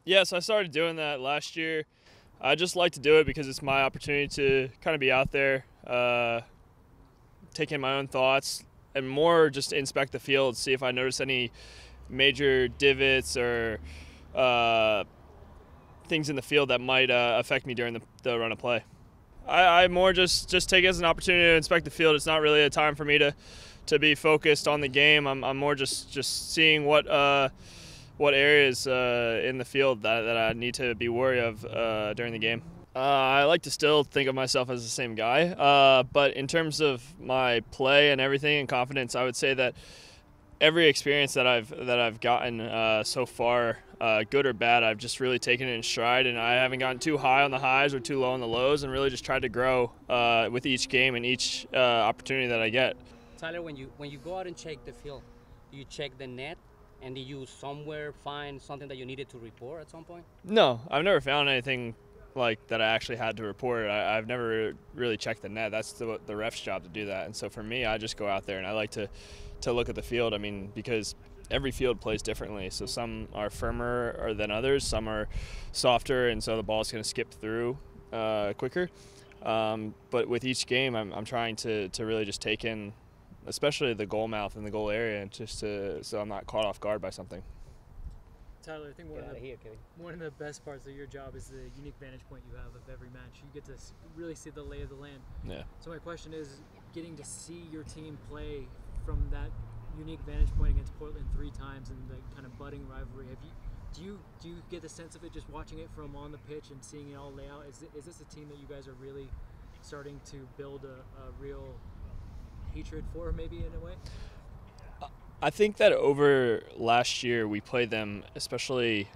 Yeah, so I started doing that last year. I just like to do it because it's my opportunity to kind of be out there, take in my own thoughts, and more just inspect the field, see if I notice any major divots or uh, things in the field that might affect me during the run of play. I more just take it as an opportunity to inspect the field. It's not really a time for me to be focused on the game. I'm more just seeing what areas in the field that I need to be wary of during the game. I like to still think of myself as the same guy, but in terms of my play and everything and confidence, I would say that every experience that I've gotten so far, good or bad, I've just really taken it in stride, and I haven't gotten too high on the highs or too low on the lows, and really just tried to grow with each game and each opportunity that I get. Tyler, when you go out and check the field, do you check the net, and did you somewhere find something that you needed to report at some point? No, I've never found anything like that I actually had to report. I've never really checked the net. That's the ref's job to do that. And so for me, I just go out there and I like to look at the field. I mean, because every field plays differently. So some are firmer than others, some are softer, and so the ball's going to skip through quicker. But with each game, I'm trying to really just take in, especially the goal mouth and the goal area, and so I'm not caught off guard by something. Tyler, I think one of the best parts of your job is the unique vantage point you have of every match. You get to really see the lay of the land. Yeah. So my question is, getting to see your team play from that unique vantage point against Portland 3 times and the kind of budding rivalry, do you get the sense of it just watching it from on the pitch and seeing it all lay out? Is this a team that you guys are really starting to build a real hatred for, maybe, in a way? I think that over last year we played them, especially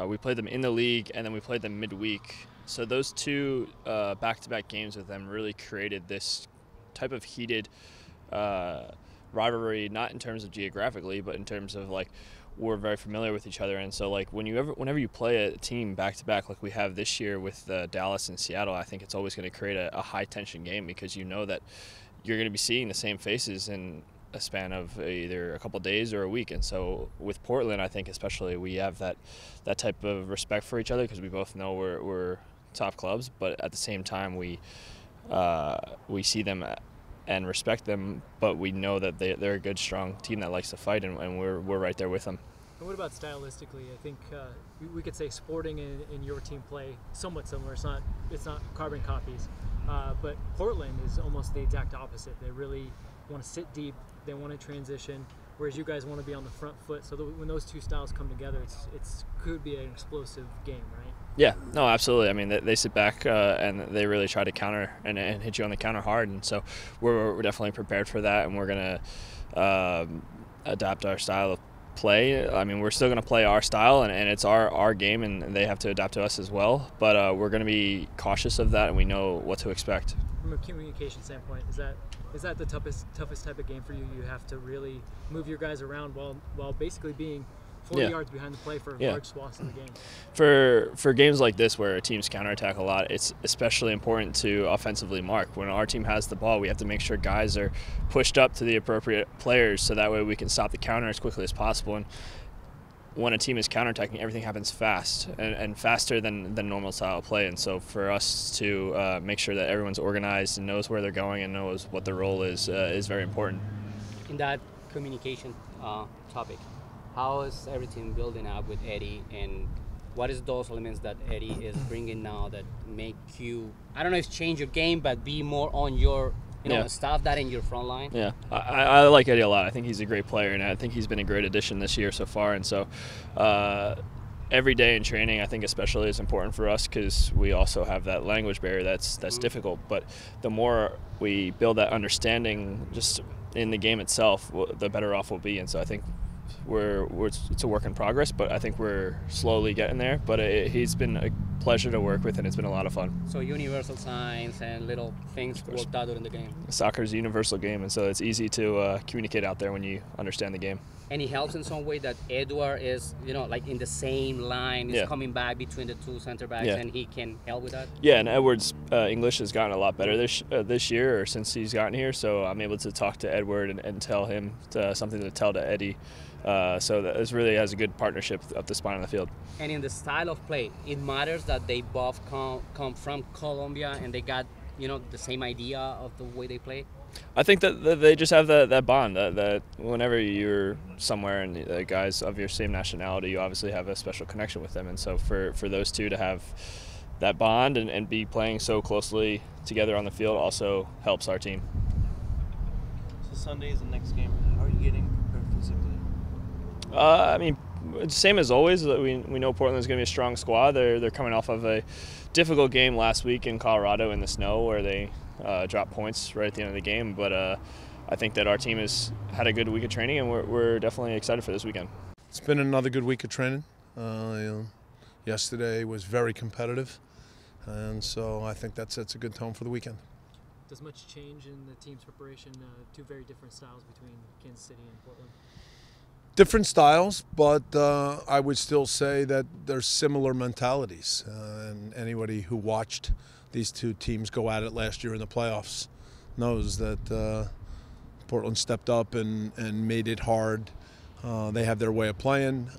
we played them in the league and then we played them midweek. So those two back-to-back games with them really created this type of heated rivalry, not in terms of geographically, but in terms of like we're very familiar with each other. And so like whenever you play a team back-to-back like we have this year with Dallas and Seattle, I think it's always going to create a high-tension game because you know that you're going to be seeing the same faces in a span of either a couple days or a week. And so with Portland, I think especially we have that type of respect for each other because we both know we're top clubs, but at the same time we see them and respect them, but we know that they're a good, strong team that likes to fight, and we're right there with them. And what about stylistically? I think we could say Sporting and your team play somewhat similar. It's not carbon copies, but Portland is almost the exact opposite. They really want to sit deep. They want to transition, whereas you guys want to be on the front foot. So when those two styles come together, it could be an explosive game, right? Yeah, no, absolutely. I mean, they sit back and they really try to counter and hit you on the counter hard. And so we're definitely prepared for that, and we're going to adapt our style of play. I mean, we're still going to play our style, and it's our game, and they have to adapt to us as well. But we're going to be cautious of that, and we know what to expect. From a communication standpoint, is that the toughest type of game for you? You have to really move your guys around while basically being 40 yards behind the play for large swaths of the game. For games like this where teams counterattack a lot, it's especially important to offensively mark. When our team has the ball, we have to make sure guys are pushed up to the appropriate players so that way we can stop the counter as quickly as possible. And when a team is counterattacking, everything happens fast and faster than normal style of play. And so for us to make sure that everyone's organized and knows where they're going and knows what their role is very important. In that communication topic, how is everything building up with Eddie, and what is those elements that Eddie is bringing now that make you, I don't know if change your game, but be more on your stuff that in your front line? Yeah, I like Eddie a lot. I think he's a great player, and I think he's been a great addition this year so far. And so every day in training, I think especially is important for us because we also have that language barrier that's difficult. But the more we build that understanding just in the game itself, the better off we'll be. And so I think it's a work in progress, but I think we're slowly getting there. But he's been a pleasure to work with, and it's been a lot of fun. So universal signs and little things worked out during the game. Soccer is a universal game, and so it's easy to communicate out there when you understand the game. And it helps in some way that Edward is, like in the same line, is Yeah. coming back between the two center backs, Yeah. and he can help with that. Yeah, and Edward's English has gotten a lot better this year or since he's gotten here. So I'm able to talk to Edward and tell him something to tell to Eddie. So that this really has a good partnership up the spine of the field. And in the style of play, it matters that they both come from Colombia and they got, the same idea of the way they play. I think that they just have that bond that whenever you're somewhere and the guys of your same nationality, you obviously have a special connection with them. And so for those two to have that bond and be playing so closely together on the field also helps our team. So Sunday is the next game. How are you getting prepared physically? I mean, same as always. We know Portland's going to be a strong squad. They're coming off of a difficult game last week in Colorado in the snow where they dropped points right at the end of the game. But I think that our team has had a good week of training, and we're definitely excited for this weekend. It's been another good week of training. Yesterday was very competitive, and so I think that sets a good tone for the weekend. Does much change in the team's preparation? Two very different styles between Kansas City and Portland. Different styles, but I would still say that there's similar mentalities. And anybody who watched these two teams go at it last year in the playoffs knows that Portland stepped up and made it hard. They have their way of playing.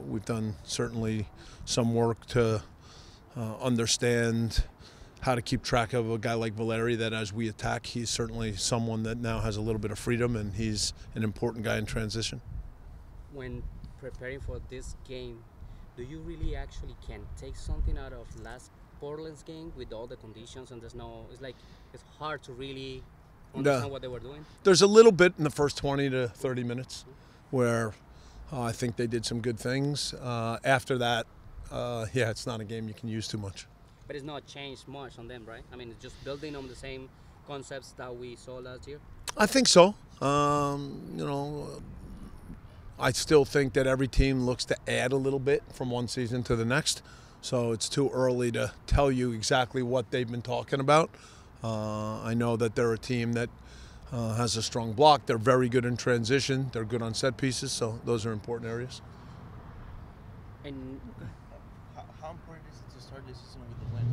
We've done certainly some work to understand how to keep track of a guy like Valeri, that as we attack, he's certainly someone that now has a little bit of freedom, and he's an important guy in transition. When preparing for this game, do you really actually can take something out of last Portland's game with all the conditions and the snow? It's hard to really understand what they were doing. There's a little bit in the first 20 to 30 minutes where I think they did some good things. After that, it's not a game you can use too much. But it's not changed much on them, right? I mean, it's just building on the same concepts that we saw last year. I think so. I still think that every team looks to add a little bit from one season to the next. So it's too early to tell you exactly what they've been talking about. I know that they're a team that has a strong block. They're very good in transition. They're good on set pieces. So those are important areas. And How important is it to start this season with a win?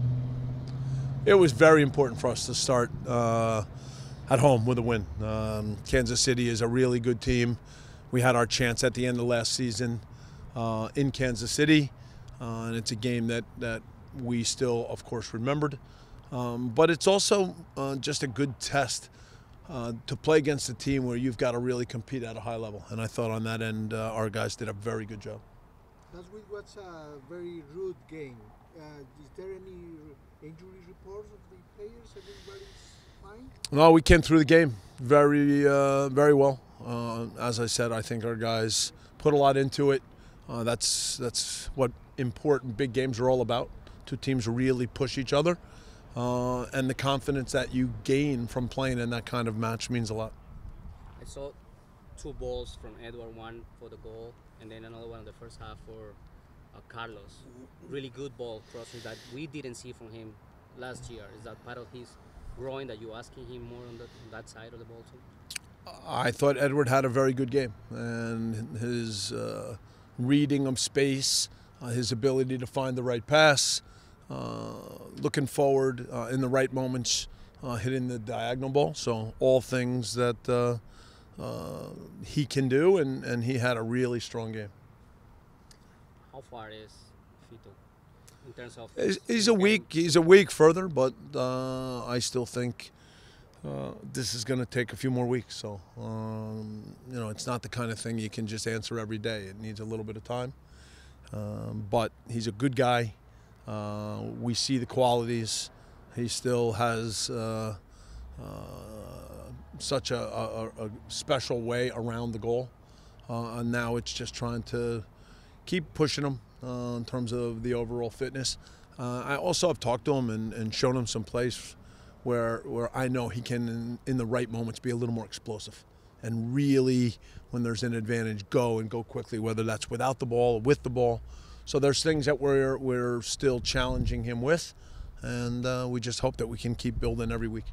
It was very important for us to start at home with a win. Kansas City is a really good team. We had our chance at the end of last season in Kansas City, and it's a game that we still, of course, remembered. But it's also just a good test to play against a team where you've got to really compete at a high level. And I thought on that end, our guys did a very good job. Last week was a very rude game. Is there any injury reports of the players? Everybody's fine? No, we came through the game very well. As I said, I think our guys put a lot into it. That's what important big games are all about. Two teams really push each other. And the confidence that you gain from playing in that kind of match means a lot. I saw two balls from Edward, one for the goal, and then another one in the first half for Carlos. Really good ball crossing that we didn't see from him last year. Is that part of his growing that you're asking him more on that side of the ball too? I thought Edward had a very good game, and his reading of space, his ability to find the right pass, looking forward in the right moments, hitting the diagonal ball. So all things that he can do, and he had a really strong game. How far is Fito in terms of? He's a week further, but I still think this is going to take a few more weeks. So it's not the kind of thing you can just answer every day. It needs a little bit of time. But he's a good guy. We see the qualities. He still has such a special way around the goal. And now it's just trying to keep pushing him in terms of the overall fitness. I also have talked to him and shown him some plays where I know he can, in the right moments, be a little more explosive. And really, when there's an advantage, go quickly, whether that's without the ball or with the ball. So there's things that we're still challenging him with, and we just hope that we can keep building every week.